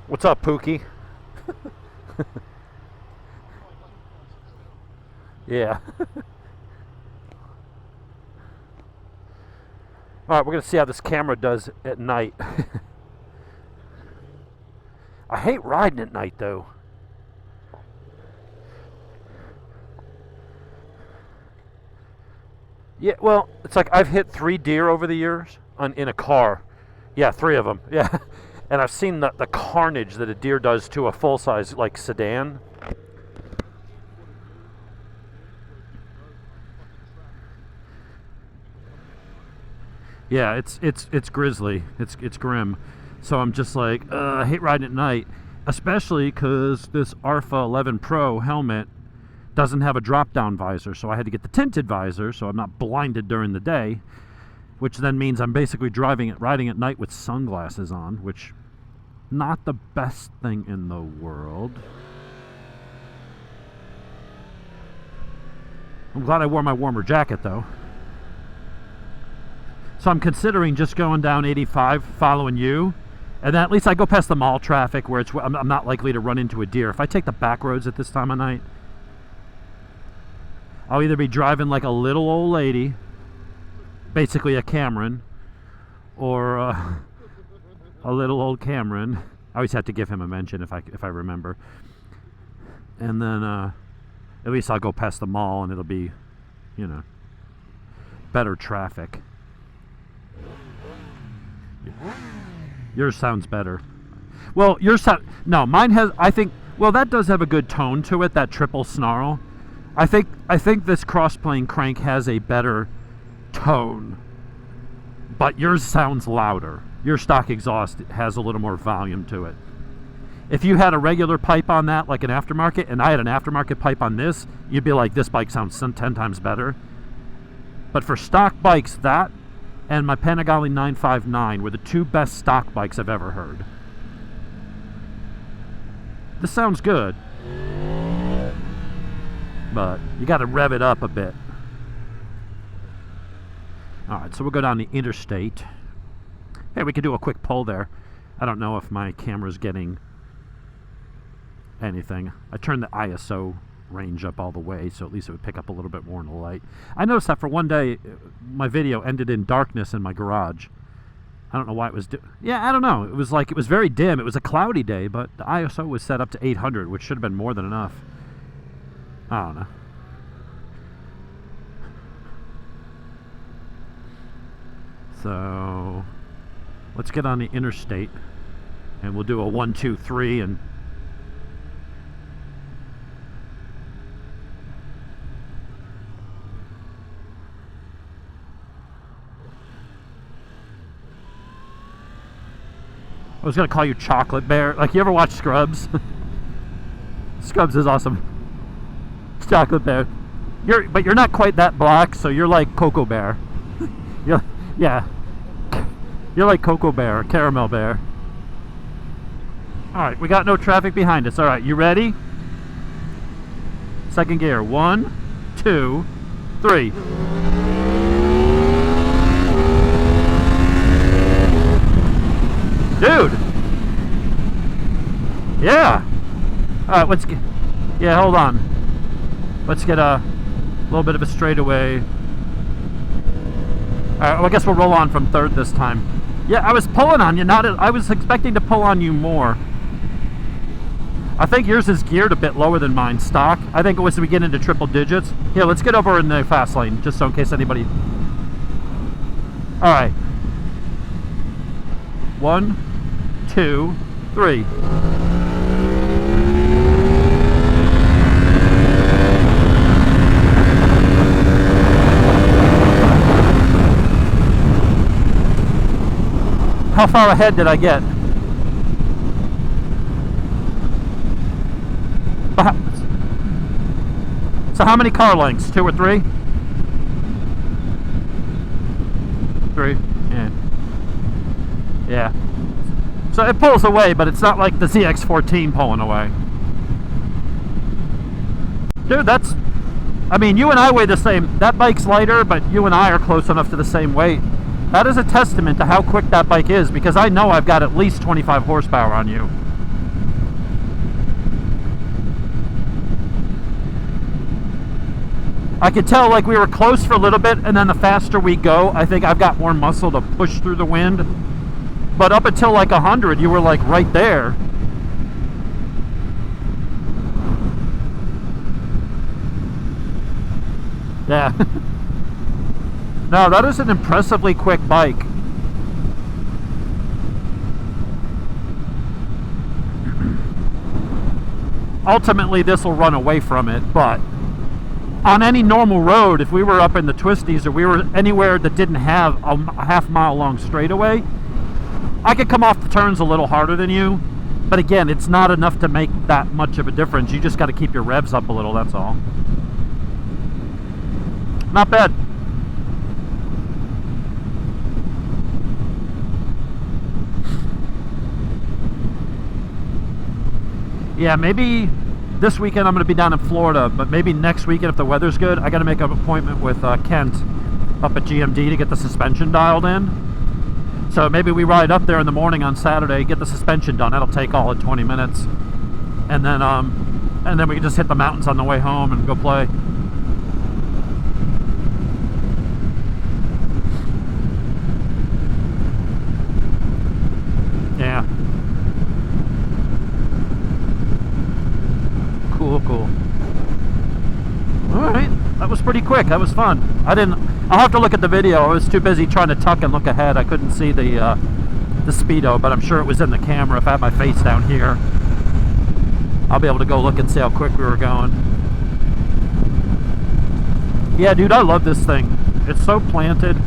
What's up, Pookie? Yeah. Alright, we're going to see how this camera does at night. I hate riding at night, though. Yeah, well, it's like I've hit 3 deer over the years in a car. Yeah, 3 of them. Yeah. And I've seen the carnage that a deer does to a full-size, like, sedan. Yeah, it's grisly. It's grim. So I'm just like, I hate riding at night, especially because this Alpha 11 Pro helmet doesn't have a drop-down visor. So I had to get the tinted visor, so I'm not blinded during the day, which then means I'm basically riding at night with sunglasses on, which not the best thing in the world. I'm glad I wore my warmer jacket, though. So I'm considering just going down 85, following you, and then at least I go past the mall traffic where I'm not likely to run into a deer. If I take the back roads at this time of night, I'll either be driving like a little old lady, basically a Cameron, or a little old Cameron. I always have to give him a mention if I remember. And then at least I'll go past the mall and it'll be, better traffic. Yours sounds better. Well, no, mine has, I think, well, that does have a good tone to it, that triple snarl. I think this cross-plane crank has a better tone, but yours sounds louder. Your stock exhaust has a little more volume to it. If you had a regular pipe on that, like an aftermarket, and I had an aftermarket pipe on this, you'd be like, this bike sounds 10 times better. But for stock bikes, that and my Panigale 959 were the 2 best stock bikes I've ever heard. This sounds good, but you got to rev it up a bit. Alright, so we'll go down the interstate. Hey, we could do a quick poll there. I don't know if my camera's getting anything. I turned the ISO range up all the way, so at least it would pick up a little bit more in the light. I noticed that for one day, my video ended in darkness in my garage. I don't know why it was yeah, I don't know. It was very dim. It was a cloudy day, but the ISO was set up to 800, which should have been more than enough. I don't know. So let's get on the interstate and we'll do a 1, 2, 3 and I was gonna call you Chocolate Bear. Like, you ever watch Scrubs? Scrubs is awesome. It's Chocolate Bear. But you're not quite that black, so you're like Cocoa Bear. Yeah. You're like Cocoa Bear, Caramel Bear. Alright, we got no traffic behind us. Alright, you ready? Second gear. 1, 2, 3. Dude! Yeah! Alright, let's get... Yeah, hold on. Let's get a little bit of a straightaway. Alright, well, I guess we'll roll on from third this time. Yeah, I was pulling on you, I was expecting to pull on you more. I think yours is geared a bit lower than mine stock. I think once we get into triple digits. Here, let's get over in the fast lane, just so in case anybody... Alright. 1, 2, 3. How far ahead did I get? So how many car lengths? 2 or 3? 3. Yeah. Yeah. So it pulls away, but it's not like the ZX14 pulling away. Dude, that's... I mean, you and I weigh the same. That bike's lighter, but you and I are close enough to the same weight. That is a testament to how quick that bike is, because I know I've got at least 25 horsepower on you. I could tell like we were close for a little bit, and then the faster we go, I think I've got more muscle to push through the wind. But up until like 100, you were like right there. Yeah. No, that is an impressively quick bike. Ultimately, this will run away from it, but on any normal road, if we were up in the twisties or we were anywhere that didn't have a half-mile long straightaway, I could come off the turns a little harder than you. But again, it's not enough to make that much of a difference. You just got to keep your revs up a little, that's all. Not bad. Yeah, maybe this weekend I'm going to be down in Florida, but maybe next weekend if the weather's good, I got to make an appointment with Kent up at GMD to get the suspension dialed in. So maybe we ride up there in the morning on Saturday, get the suspension done. That'll take all of 20 minutes, and then we can just hit the mountains on the way home and go play. Yeah. Cool. Alright, that was pretty quick. That was fun. I'll have to look at the video. I was too busy trying to tuck and look ahead. I couldn't see the speedo, but I'm sure it was in the camera. If I had my face down here, I'll be able to go look and see how quick we were going. Yeah, dude, I love this thing. It's so planted.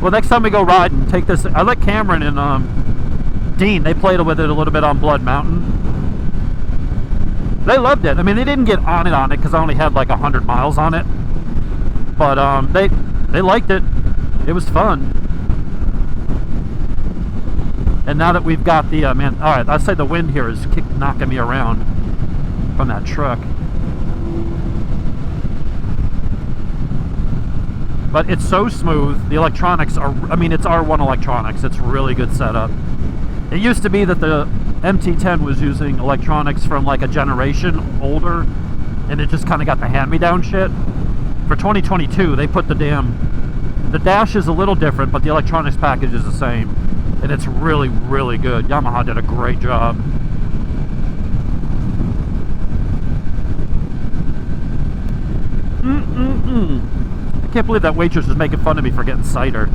Well, next time we go riding, take this. I let Cameron and Dean, they played with it a little bit on Blood Mountain. They loved it. I mean, they didn't get on it because I only had like 100 miles on it. But they liked it. It was fun. And now that we've got the, man, all right, I'd say the wind here is knocking me around from that truck. But it's so smooth. The electronics are, I mean, it's R1 electronics. It's really good setup. It used to be that the MT-10 was using electronics from like a generation older, and it just kind of got the hand-me-down shit. For 2022, they put the dash is a little different, but the electronics package is the same. And it's really, really good. Yamaha did a great job. I can't believe that waitress was making fun of me for getting cider.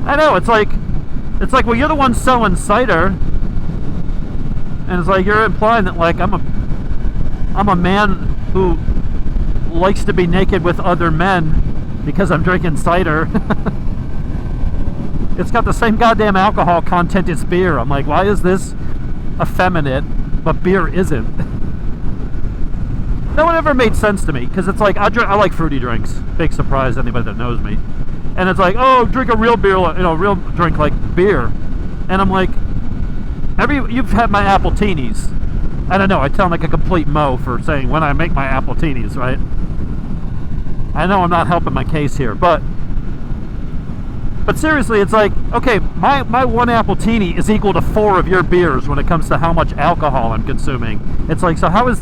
I know, it's like, well, you're the one selling cider, and it's like you're implying that like I'm a man who likes to be naked with other men because I'm drinking cider. It's got the same goddamn alcohol content as beer. I'm like, why is this effeminate, but beer isn't? That one never made sense to me, because it's like, I like fruity drinks. Big surprise to anybody that knows me. And it's like, oh, drink a real beer, you know, real drink like beer. And I'm like, you've had my Appletinis. I don't know, I sound like a complete mo for saying when I make my Appletinis, right? I know I'm not helping my case here, but seriously, it's like, okay, my one Appletini is equal to 4 of your beers when it comes to how much alcohol I'm consuming. It's like, so how is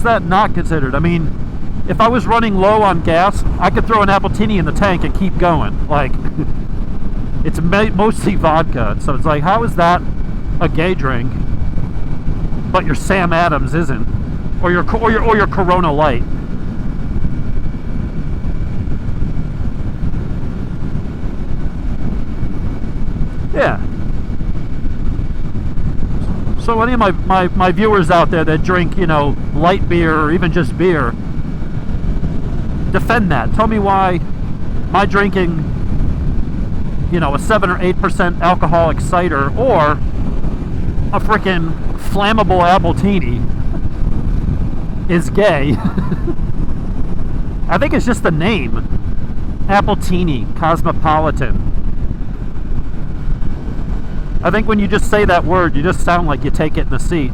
that not considered? I mean, if I was running low on gas, I could throw an Appletini in the tank and keep going. Like, it's mostly vodka, so it's like, how is that a gay drink, but your Sam Adams isn't, or your Corona Light? Yeah. So any of my viewers out there that drink, you know, light beer or even just beer, defend that. Tell me why my drinking, you know, a 7 or 8% alcoholic cider or a freaking flammable Appletini is gay. I think it's just the name. Appletini, Cosmopolitan. I think when you just say that word, you just sound like you take it in the seat.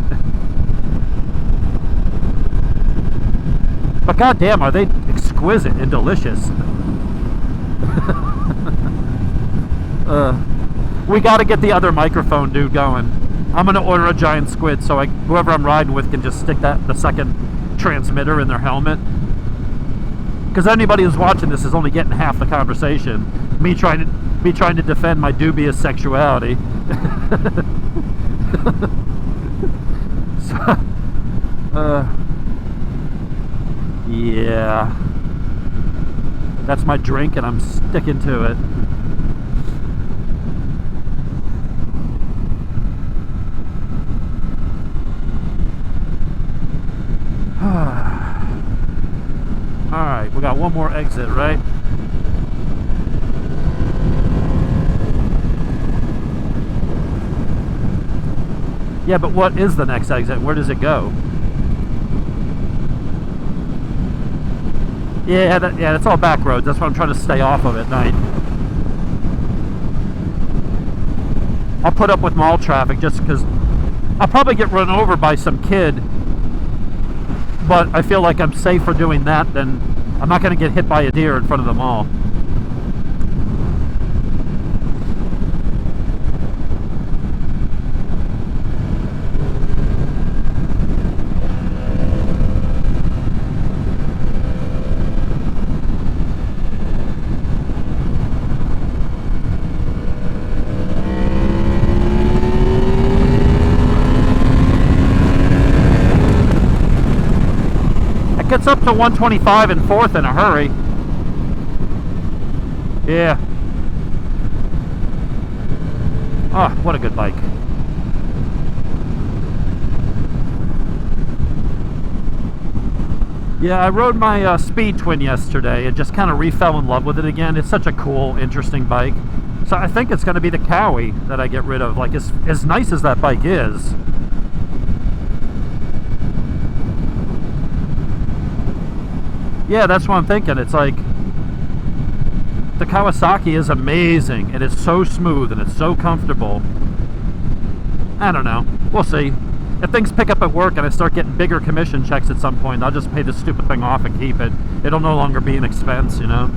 But goddamn, are they exquisite and delicious? We got to get the other microphone dude going. I'm gonna order a giant squid so whoever I'm riding with can just stick the second transmitter in their helmet. Because anybody who's watching this is only getting half the conversation. Me trying to defend my dubious sexuality. So, yeah, that's my drink, and I'm sticking to it. Alright, we got one more exit, right? Yeah, but what is the next exit? Where does it go? Yeah, that's all back roads. That's why I'm trying to stay off of at night. I'll put up with mall traffic just because I'll probably get run over by some kid, but I feel like I'm safer doing that than I'm not going to get hit by a deer in front of the mall. Gets up to 125 and 4th in a hurry. Yeah. Oh, what a good bike. Yeah, I rode my Speed Twin yesterday and just kind of re-fell in love with it again. It's such a cool, interesting bike. So I think it's going to be the Cowie that I get rid of. Like, as nice as that bike is, yeah, that's what I'm thinking. It's like the Kawasaki is amazing and it's so smooth and it's so comfortable. I don't know. We'll see. If things pick up at work and I start getting bigger commission checks at some point, I'll just pay this stupid thing off and keep it. It'll no longer be an expense, you know?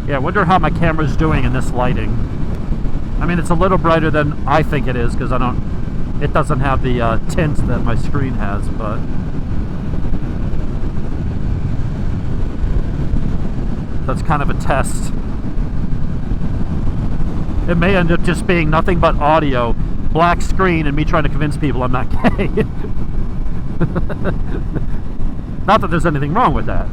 Yeah, I wonder how my camera's doing in this lighting. I mean, it's a little brighter than I think it is because it doesn't have the tint that my screen has, but that's kind of a test. It may end up just being nothing but audio, black screen, and me trying to convince people I'm not gay. Not that there's anything wrong with that.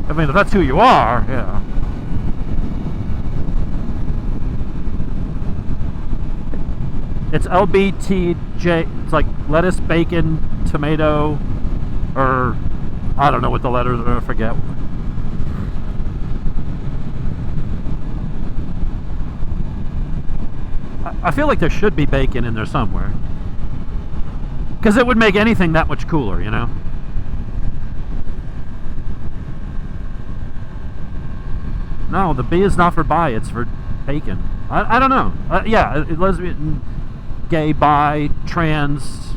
I mean, if that's who you are, yeah. It's LBTJ. It's like lettuce, bacon, tomato, or I don't know what the letters are. I forget. I feel like there should be bacon in there somewhere, because it would make anything that much cooler, you know? No, the B is not for bi, it's for bacon. I don't know. Yeah, lesbian, gay, bi, trans,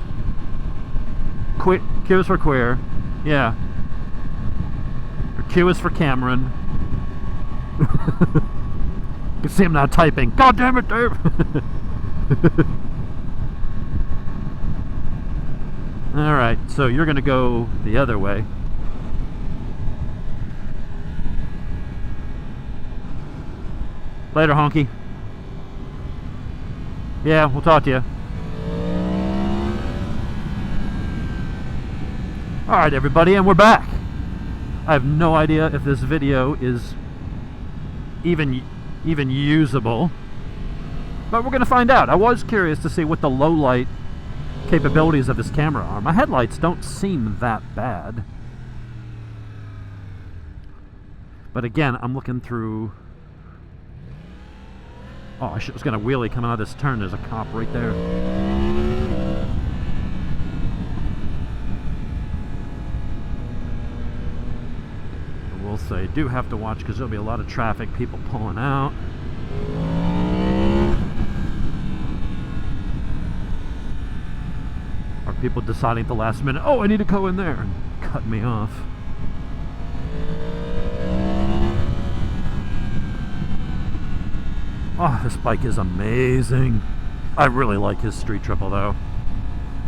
Q is for queer. Yeah. Or Q is for Cameron. You can see him now typing. God damn it, Dave! Alright, so you're going to go the other way. Later, honky. Yeah, we'll talk to you. Alright, everybody, and we're back. I have no idea if this video is even usable, but we're going to find out. I was curious to see what the low light capabilities of this camera are. My headlights don't seem that bad, but again, I'm looking through. Oh, I was going to wheelie coming out of this turn. There's a cop right there. I will say, do have to watch because there'll be a lot of traffic, people pulling out. Our People deciding at the last minute, oh, I need to go in there, and cut me off. Oh, this bike is amazing. I really like his Street Triple though.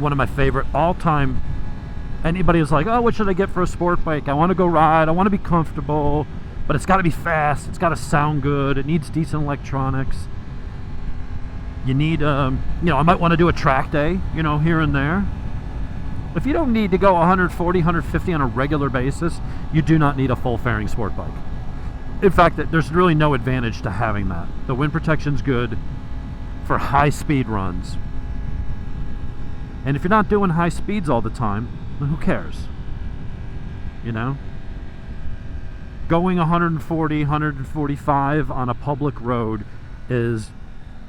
One of my favorite all-time. Anybody who's like, oh, what should I get for a sport bike? I want to go ride, I want to be comfortable, but it's got to be fast, it's got to sound good, it needs decent electronics. You need, you know, I might want to do a track day, you know, here and there. If you don't need to go 140, 150 on a regular basis, you do not need a full fairing sport bike. In fact, there's really no advantage to having that. The wind protection's good for high speed runs. And if you're not doing high speeds all the time, then who cares? You know? Going 140, 145 on a public road is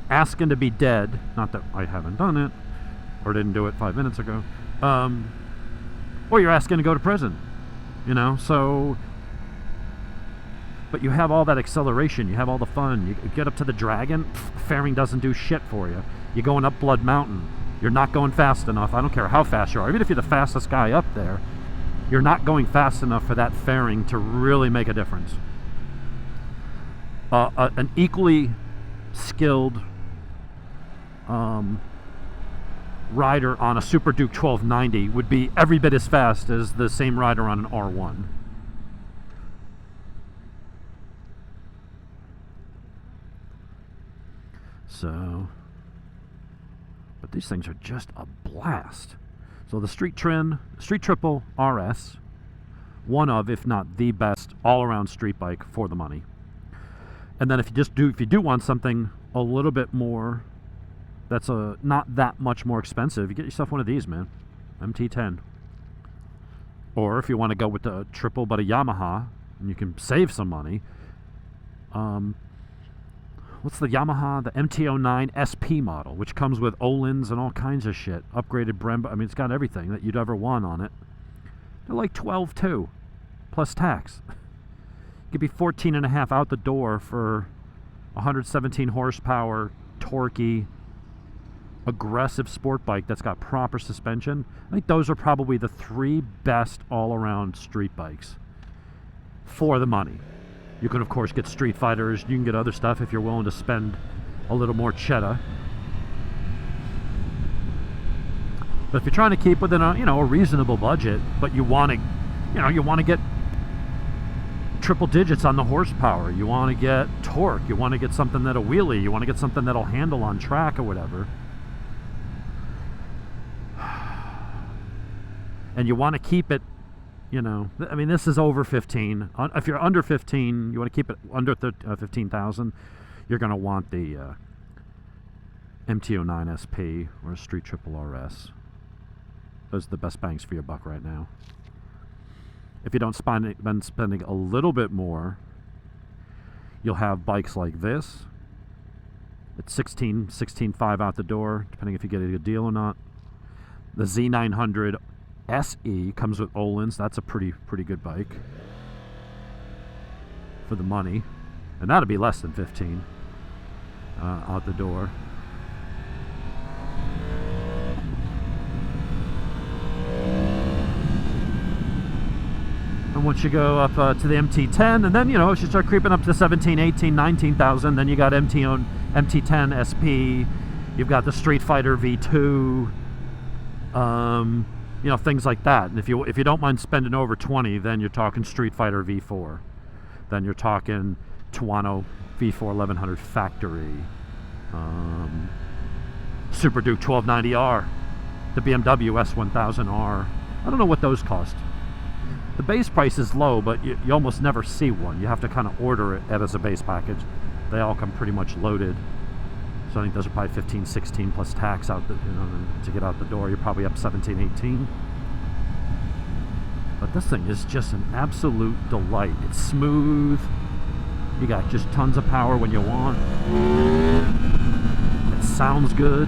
asking to be dead. Not that I haven't done it, or didn't do it 5 minutes ago. Or you're asking to go to prison. You know, so... But you have all that acceleration, you have all the fun. You get up to the Dragon, fairing doesn't do shit for you. You're going up Blood Mountain, you're not going fast enough. I don't care how fast you are, even if you're the fastest guy up there, you're not going fast enough for that fairing to really make a difference. An equally skilled rider on a Super Duke 1290 would be every bit as fast as the same rider on an R1. So, but these things are just a blast. So the Street Triple RS, one of, if not the best all-around street bike for the money. And then if you do want something a little bit more, that's not that much more expensive, you get yourself one of these, man, MT-10. Or if you want to go with the triple but a Yamaha, and you can save some money. What's the Yamaha? The MT-10 SP model, which comes with Öhlins and all kinds of shit. Upgraded Brembo. I mean, it's got everything that you'd ever want on it. They're like $12,200 too, plus tax. You could be 14.5 out the door for 117 horsepower, torquey, aggressive sport bike that's got proper suspension. I think those are probably the 3 best all-around street bikes for the money. You can, of course, get Street Fighters. You can get other stuff if you're willing to spend a little more cheddar. But if you're trying to keep within a reasonable budget, but you want to get triple digits on the horsepower, you want to get torque, you want to get something that'll wheelie, you want to get something that'll handle on track or whatever, and you want to keep it. You know, I mean, this is over 15. If you're under 15, you want to keep it under 15,000. You're going to want the MT-10 SP or a Street Triple RS. Those are the best bangs for your buck right now. If you don't spend spending a little bit more, you'll have bikes like this. It's 16.5 out the door, depending if you get a good deal or not. The Z900 SE comes with Öhlins. That's a pretty good bike for the money, and that'll be less than 15 out the door. And once you go up to the MT10, and then as you start creeping up to 17, 18, 19,000, then you got MT10 SP. You've got the Street Fighter V2. Things like that. And if you don't mind spending over 20, then you're talking Street Fighter V4. Then you're talking Tuono V4 1100 factory. Super Duke 1290R. The BMW S1000R. I don't know what those cost. The base price is low, but you almost never see one. You have to kind of order it as a base package. They all come pretty much loaded. So I think those are probably 15, 16 plus tax out to get out the door. You're probably up 17, 18. But this thing is just an absolute delight. It's smooth. You got just tons of power when you want. It sounds good.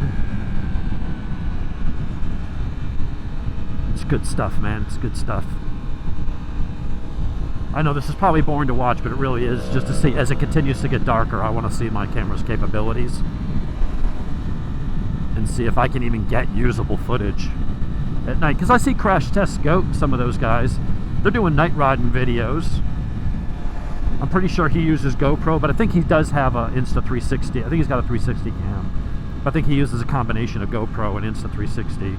It's good stuff, man. It's good stuff. I know this is probably boring to watch, but it really is. Just to see, as it continues to get darker, I want to see my camera's capabilities and see if I can even get usable footage. at night, because I see Crash Test Goat, some of those guys, they're doing night riding videos. I'm pretty sure he uses GoPro, but I think he does have a Insta360. I think he's got a 360 cam. I think he uses a combination of GoPro and Insta360.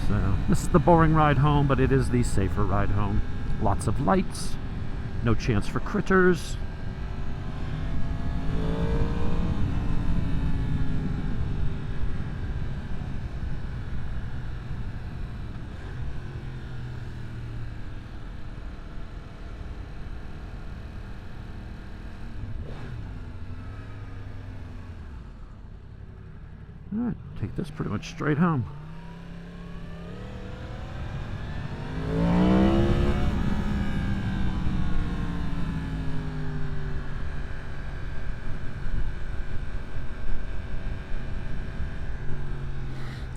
So this is the boring ride home, but it is the safer ride home. Lots of lights, no chance for critters. Alright, take this pretty much straight home.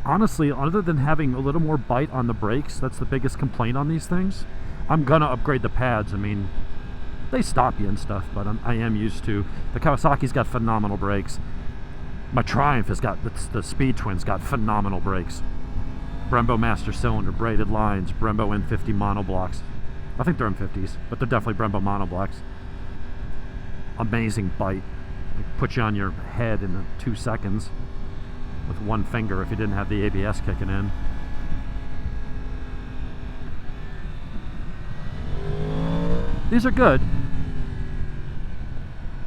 Honestly, other than having a little more bite on the brakes, that's the biggest complaint on these things. I'm gonna upgrade the pads. I mean, they stop you and stuff, but I am used to. The Kawasaki's got phenomenal brakes. My Triumph has got, the Speed Twin's got phenomenal brakes. Brembo master cylinder, braided lines, Brembo N50 monoblocks. I think they're M50s, but they're definitely Brembo monoblocks. Amazing bite. They put you on your head in 2 seconds with one finger if you didn't have the ABS kicking in. These are good.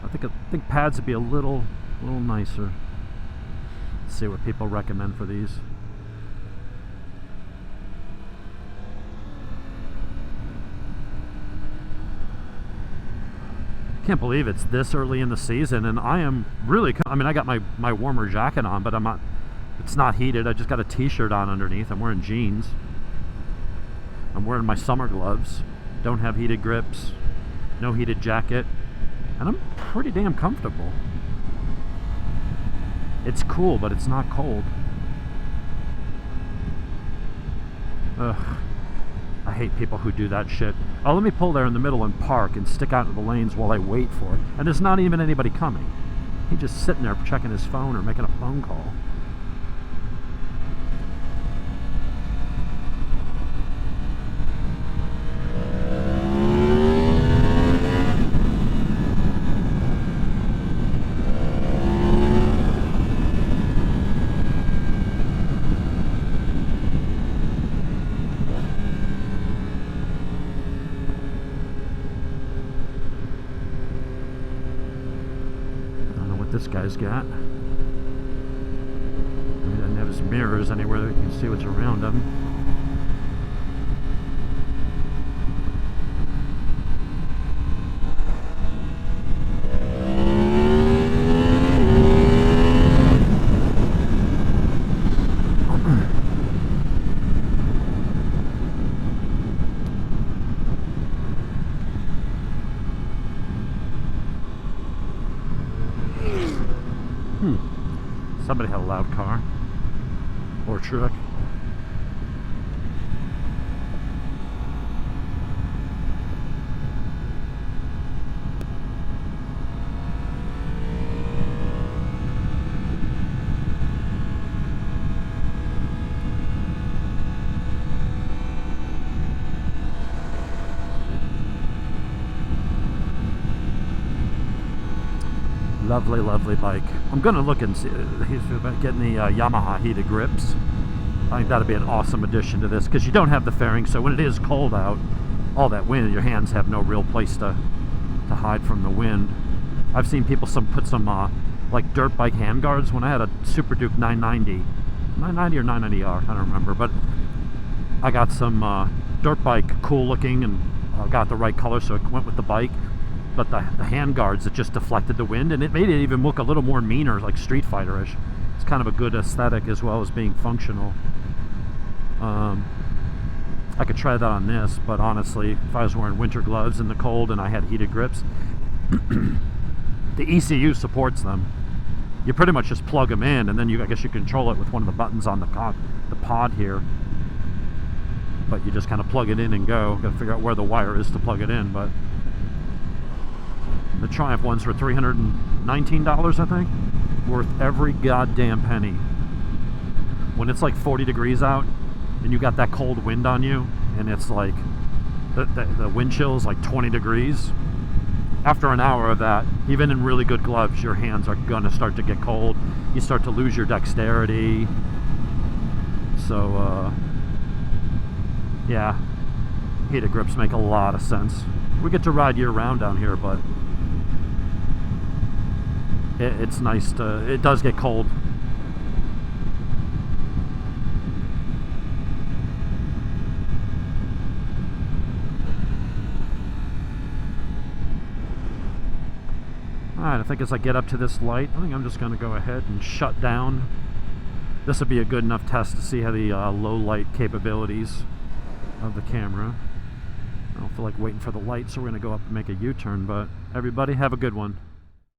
I think pads would be a little nicer. Let's see what people recommend for these. Can't believe it's this early in the season, and I am really, I mean, I got my warmer jacket on, but it's not heated. I just got a t-shirt on underneath. I'm wearing jeans. I'm wearing my summer gloves. Don't have heated grips, no heated jacket, and I'm pretty damn comfortable. It's cool, but it's not cold. Ugh. I hate people who do that shit. Oh, let me pull there in the middle and park and stick out into the lanes while I wait for it. And there's not even anybody coming. He's just sitting there checking his phone or making a phone call. This guy's got. He doesn't have his mirrors anywhere that you can see what's around him. Somebody had a loud car or truck. Lovely, lovely bike. I'm gonna look and see. He's getting the Yamaha heated grips. I think that'd be an awesome addition to this, because you don't have the fairing, so when it is cold out, all that wind, your hands have no real place to hide from the wind. I've seen people put some like dirt bike handguards. When I had a Super Duke 990 or 990R, I don't remember, but I got some dirt bike, cool looking, and got the right color, so it went with the bike. But the hand guards, it just deflected the wind, and it made it even look a little more meaner, like Street Fighter-ish. It's kind of a good aesthetic as well as being functional. I could try that on this, but honestly, if I was wearing winter gloves in the cold and I had heated grips, the ECU supports them. You pretty much just plug them in, and then I guess you control it with one of the buttons on the pod here. But you just kind of plug it in and go. Got to figure out where the wire is to plug it in, but The Triumph ones were $319, I think. Worth every goddamn penny. When it's like 40 degrees out and you got that cold wind on you and it's like the wind chill is like 20 degrees, after an hour of that, even in really good gloves, your hands are gonna start to get cold. You start to lose your dexterity. So yeah, heated grips make a lot of sense. We get to ride year round down here, but it's nice to, it does get cold. Alright, I think as I get up to this light, I think I'm just going to go ahead and shut down. This would be a good enough test to see how the low light capabilities of the camera. I don't feel like waiting for the light, so we're going to go up and make a U-turn, but everybody have a good one.